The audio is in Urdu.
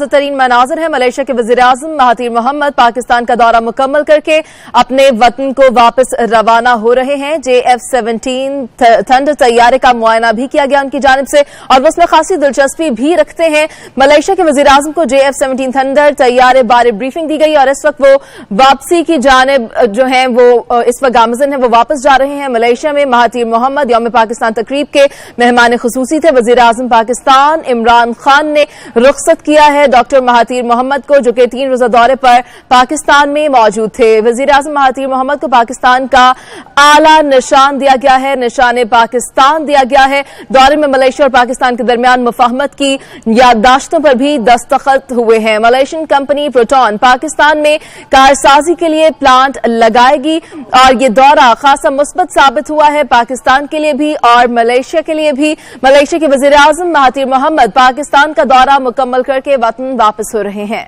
تازہ ترین مناظر ہیں۔ ملائیشیا کے وزیر اعظم مہاتیر محمد پاکستان کا دورہ مکمل کر کے اپنے وطن کو واپس روانہ ہو رہے ہیں۔ JF-17 تھنڈر طیارے کا معائنہ بھی کیا گیا ان کی جانب سے، اور وہ اس میں خاصی دلچسپی بھی رکھتے ہیں۔ ملائیشیا کے وزیر اعظم کو JF-17 تھنڈر طیارے بارے بریفنگ دی گئی، اور اس وقت وہ واپسی کی جانب جو ہیں وہ اس وقت گامزن ہیں، وہ واپس جا رہے ہیں۔ ملائیشیا میں مہاتیر محمد یوم پاکستان تقریب کے مہمان خصوصی تھے۔ وزیر اعظم پاکستان عمران خان نے رخصت کیا ہے ڈاکٹر مہاتیر محمد کو، جو کہ 3 روزہ دورے پر پاکستان میں موجود تھے۔ وزیر اعظم مہاتیر محمد کو پاکستان کا اعلیٰ نشان دیا گیا ہے، نشان پاکستان دیا گیا ہے۔ دورے میں ملائیشیا اور پاکستان کے درمیان مفاہمت کی یادداشتوں پر بھی دستخط ہوئے ہیں۔ ملائیشین کمپنی پروٹون پاکستان میں کارسازی کے لیے پلانٹ لگائے گی، اور یہ دورہ خاصا مثبت ثابت ہوا ہے پاکستان کے لیے بھی اور ملائیشیا کے لیے بھی۔ ملائیشیا کے وزیر اعظم مہاتیر محمد پاکستان کا دورہ مکمل کر کے وطن واپس ہو رہے ہیں۔